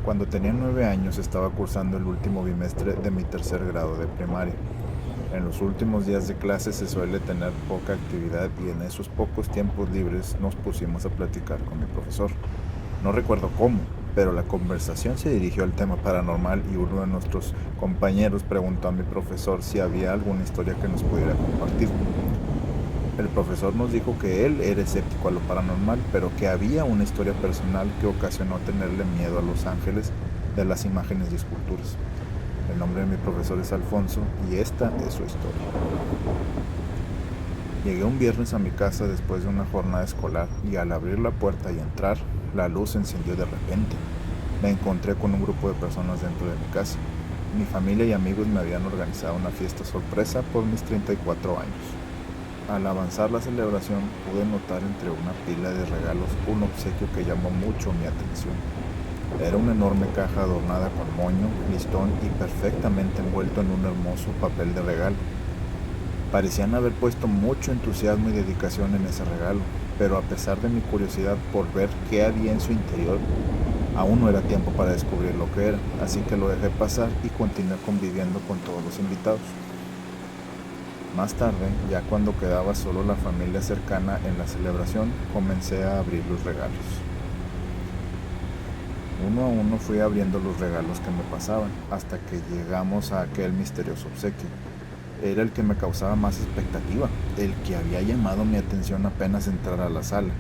Cuando tenía 9 años estaba cursando el último bimestre de mi tercer grado de primaria. En los últimos días de clase se suele tener poca actividad y en esos pocos tiempos libres nos pusimos a platicar con mi profesor. No recuerdo cómo, pero la conversación se dirigió al tema paranormal y uno de nuestros compañeros preguntó a mi profesor si había alguna historia que nos pudiera compartir. El profesor nos dijo que él era escéptico a lo paranormal, pero que había una historia personal que ocasionó tenerle miedo a los ángeles de las imágenes y esculturas. El nombre de mi profesor es Alfonso y esta es su historia. Llegué un viernes a mi casa después de una jornada escolar y al abrir la puerta y entrar, la luz se encendió de repente. Me encontré con un grupo de personas dentro de mi casa. Mi familia y amigos me habían organizado una fiesta sorpresa por mis 34 años. Al avanzar la celebración pude notar entre una pila de regalos un obsequio que llamó mucho mi atención. Era una enorme caja adornada con moño, listón y perfectamente envuelto en un hermoso papel de regalo. Parecían haber puesto mucho entusiasmo y dedicación en ese regalo, pero a pesar de mi curiosidad por ver qué había en su interior, aún no era tiempo para descubrir lo que era, así que lo dejé pasar y continué conviviendo con todos los invitados. Más tarde, ya cuando quedaba solo la familia cercana en la celebración, comencé a abrir los regalos. Uno a uno fui abriendo los regalos que me pasaban, hasta que llegamos a aquel misterioso obsequio. Era el que me causaba más expectativa, el que había llamado mi atención apenas entrar a la sala.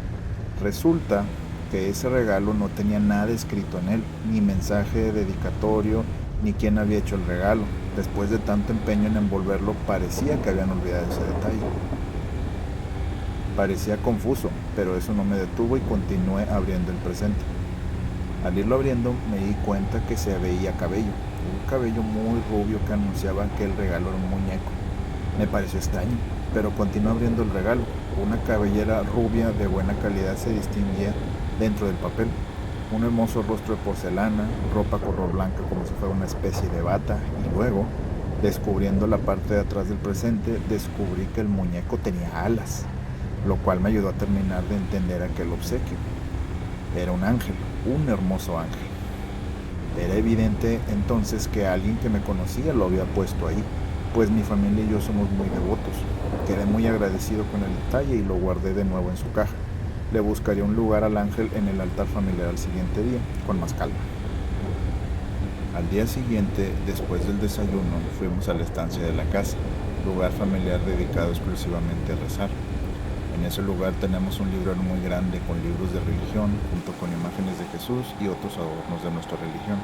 Resulta que ese regalo no tenía nada escrito en él, ni mensaje dedicatorio, ni quién había hecho el regalo. Después de tanto empeño en envolverlo, parecía que habían olvidado ese detalle. Parecía confuso, pero eso no me detuvo y continué abriendo el presente. Al irlo abriendo me di cuenta que se veía cabello, un cabello muy rubio que anunciaba que el regalo era un muñeco. Me pareció extraño, pero continué abriendo el regalo. Una cabellera rubia de buena calidad se distinguía dentro del papel. Un hermoso rostro de porcelana, ropa color blanca como si fuera una especie de bata, y luego, descubriendo la parte de atrás del presente, descubrí que el muñeco tenía alas, lo cual me ayudó a terminar de entender aquel obsequio. Era un ángel, un hermoso ángel. Era evidente entonces que alguien que me conocía lo había puesto ahí, pues mi familia y yo somos muy devotos. Quedé muy agradecido con el detalle y lo guardé de nuevo en su caja. Le buscaría un lugar al ángel en el altar familiar al siguiente día, con más calma. Al día siguiente, después del desayuno, fuimos a la estancia de la casa, lugar familiar dedicado exclusivamente a rezar. En ese lugar tenemos un librero muy grande con libros de religión, junto con imágenes de Jesús y otros adornos de nuestra religión.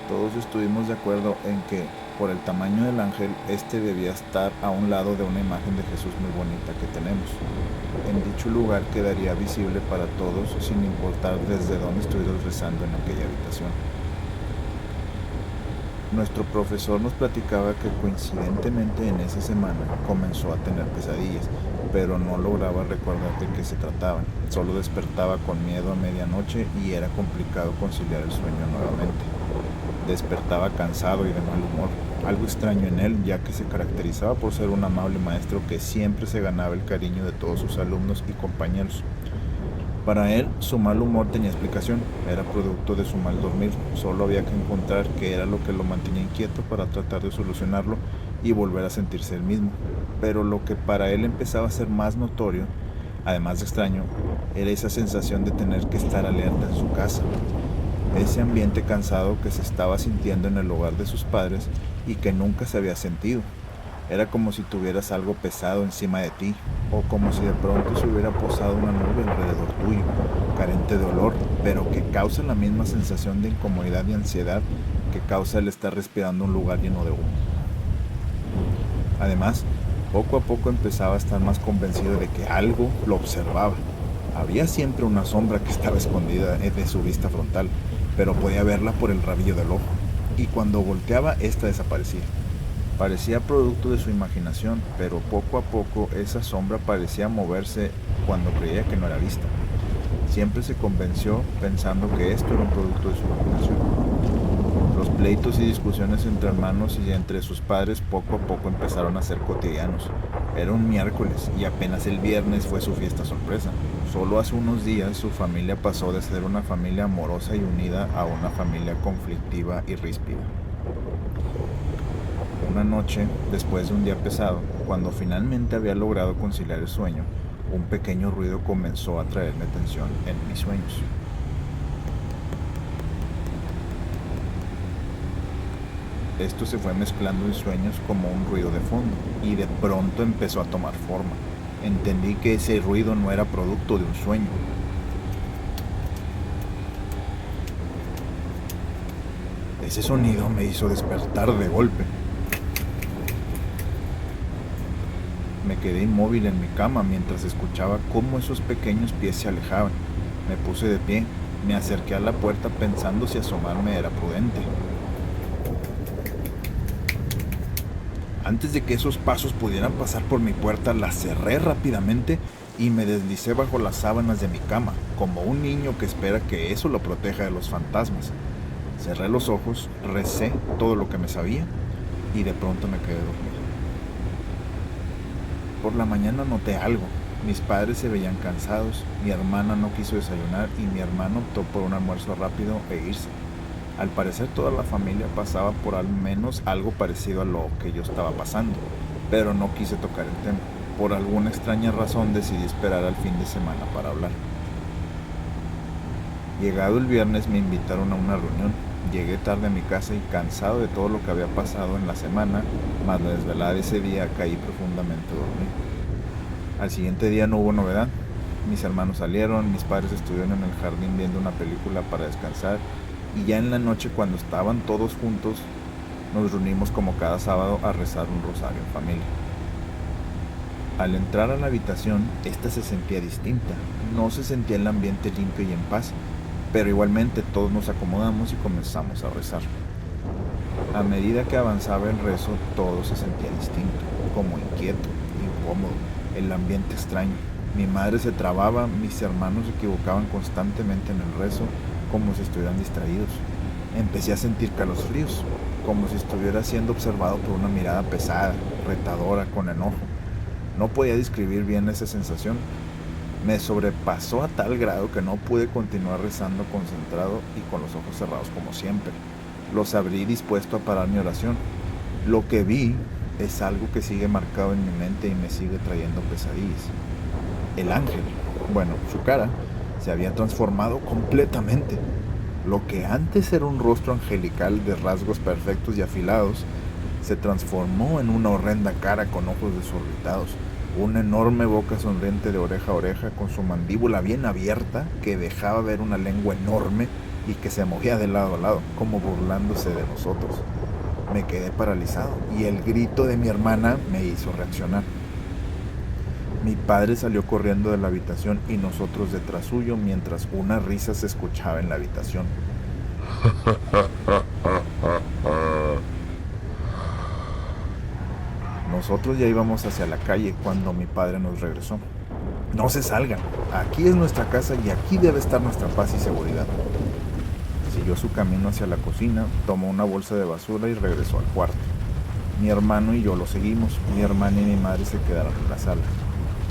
Todos estuvimos de acuerdo en que, por el tamaño del ángel, este debía estar a un lado de una imagen de Jesús muy bonita que tenemos. En dicho lugar quedaría visible para todos, sin importar desde dónde estuvieras rezando en aquella habitación. Nuestro profesor nos platicaba que coincidentemente en esa semana comenzó a tener pesadillas, pero no lograba recordar de qué se trataban. Solo despertaba con miedo a medianoche y era complicado conciliar el sueño nuevamente. Despertaba cansado y de mal humor, algo extraño en él, ya que se caracterizaba por ser un amable maestro que siempre se ganaba el cariño de todos sus alumnos y compañeros. Para él, su mal humor tenía explicación, era producto de su mal dormir, solo había que encontrar qué era lo que lo mantenía inquieto para tratar de solucionarlo y volver a sentirse él mismo. Pero lo que para él empezaba a ser más notorio, además de extraño, era esa sensación de tener que estar alerta en su casa. Ese ambiente cansado que se estaba sintiendo en el hogar de sus padres y que nunca se había sentido. Era como si tuvieras algo pesado encima de ti, o como si de pronto se hubiera posado una nube alrededor tuyo, carente de olor, pero que causa la misma sensación de incomodidad y ansiedad que causa el estar respirando un lugar lleno de humo. Además, poco a poco empezaba a estar más convencido de que algo lo observaba. Había siempre una sombra que estaba escondida de su vista frontal, pero podía verla por el rabillo del ojo, y cuando volteaba, ésta desaparecía. Parecía producto de su imaginación, pero poco a poco esa sombra parecía moverse cuando creía que no era vista. Siempre se convenció pensando que esto era un producto de su imaginación. Los pleitos y discusiones entre hermanos y entre sus padres poco a poco empezaron a ser cotidianos. Era un miércoles y apenas el viernes fue su fiesta sorpresa. Solo hace unos días su familia pasó de ser una familia amorosa y unida a una familia conflictiva y ríspida. Una noche, después de un día pesado, cuando finalmente había logrado conciliar el sueño, un pequeño ruido comenzó a traerme atención en mis sueños. Esto se fue mezclando en sueños como un ruido de fondo y de pronto empezó a tomar forma. Entendí que ese ruido no era producto de un sueño. Ese sonido me hizo despertar de golpe. Me quedé inmóvil en mi cama mientras escuchaba cómo esos pequeños pies se alejaban. Me puse de pie, me acerqué a la puerta pensando si asomarme era prudente. Antes de que esos pasos pudieran pasar por mi puerta, la cerré rápidamente y me deslicé bajo las sábanas de mi cama, como un niño que espera que eso lo proteja de los fantasmas. Cerré los ojos, recé todo lo que me sabía y de pronto me quedé dormido. Por la mañana noté algo. Mis padres se veían cansados, mi hermana no quiso desayunar y mi hermano optó por un almuerzo rápido e irse. Al parecer toda la familia pasaba por al menos algo parecido a lo que yo estaba pasando, pero no quise tocar el tema. Por alguna extraña razón decidí esperar al fin de semana para hablar. Llegado el viernes me invitaron a una reunión. Llegué tarde a mi casa y cansado de todo lo que había pasado en la semana, más la desvelada de ese día, caí profundamente dormido. Al siguiente día no hubo novedad. Mis hermanos salieron, mis padres estuvieron en el jardín viendo una película para descansar y ya en la noche, cuando estaban todos juntos, nos reunimos como cada sábado a rezar un rosario en familia. Al entrar a la habitación, esta se sentía distinta. No se sentía el ambiente limpio y en paz, pero igualmente todos nos acomodamos y comenzamos a rezar. A medida que avanzaba el rezo, todo se sentía distinto, como inquieto, incómodo, el ambiente extraño. Mi madre se trababa, mis hermanos se equivocaban constantemente en el rezo, como si estuvieran distraídos. Empecé a sentir calosfríos, como si estuviera siendo observado por una mirada pesada, retadora, con enojo. No podía describir bien esa sensación. Me sobrepasó a tal grado que no pude continuar rezando concentrado y con los ojos cerrados como siempre. Los abrí dispuesto a parar mi oración. Lo que vi es algo que sigue marcado en mi mente y me sigue trayendo pesadillas. El ángel, bueno, su cara, se había transformado completamente. Lo que antes era un rostro angelical de rasgos perfectos y afilados, se transformó en una horrenda cara con ojos desorbitados, una enorme boca sonriente de oreja a oreja con su mandíbula bien abierta que dejaba ver una lengua enorme y que se movía de lado a lado, como burlándose de nosotros. Me quedé paralizado y el grito de mi hermana me hizo reaccionar. Mi padre salió corriendo de la habitación y nosotros detrás suyo mientras una risa se escuchaba en la habitación. Nosotros ya íbamos hacia la calle cuando mi padre nos regresó. No se salgan, aquí es nuestra casa y aquí debe estar nuestra paz y seguridad. Siguió su camino hacia la cocina, tomó una bolsa de basura y regresó al cuarto. Mi hermano y yo lo seguimos, mi hermana y mi madre se quedaron en la sala.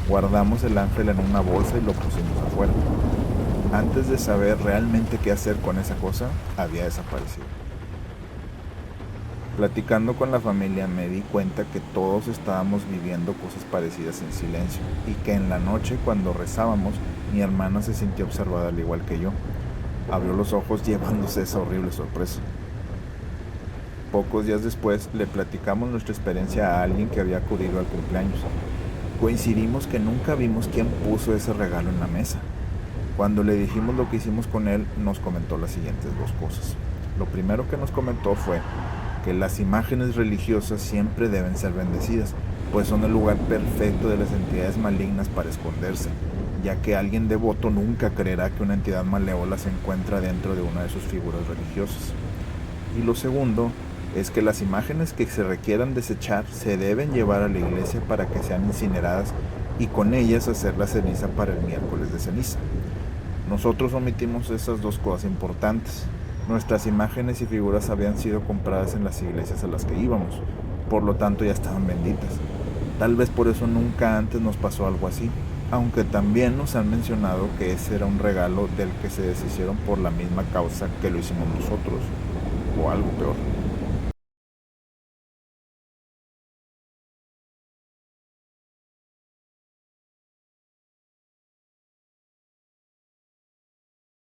Guardamos el ángel en una bolsa y lo pusimos afuera. Antes de saber realmente qué hacer con esa cosa, había desaparecido. Platicando con la familia me di cuenta que todos estábamos viviendo cosas parecidas en silencio y que en la noche cuando rezábamos mi hermana se sintió observada al igual que yo. Abrió los ojos llevándose esa horrible sorpresa. Pocos días después le platicamos nuestra experiencia a alguien que había acudido al cumpleaños. Coincidimos que nunca vimos quién puso ese regalo en la mesa. Cuando le dijimos lo que hicimos con él, nos comentó las siguientes dos cosas. Lo primero que nos comentó fue que las imágenes religiosas siempre deben ser bendecidas, pues son el lugar perfecto de las entidades malignas para esconderse, ya que alguien devoto nunca creerá que una entidad malévola se encuentra dentro de una de sus figuras religiosas. Y lo segundo es que las imágenes que se requieran desechar se deben llevar a la iglesia para que sean incineradas y con ellas hacer la ceniza para el miércoles de ceniza. Nosotros omitimos esas dos cosas importantes. Nuestras imágenes y figuras habían sido compradas en las iglesias a las que íbamos, por lo tanto ya estaban benditas. Tal vez por eso nunca antes nos pasó algo así, Aunque también nos han mencionado que ese era un regalo del que se deshicieron por la misma causa que lo hicimos nosotros, o algo peor.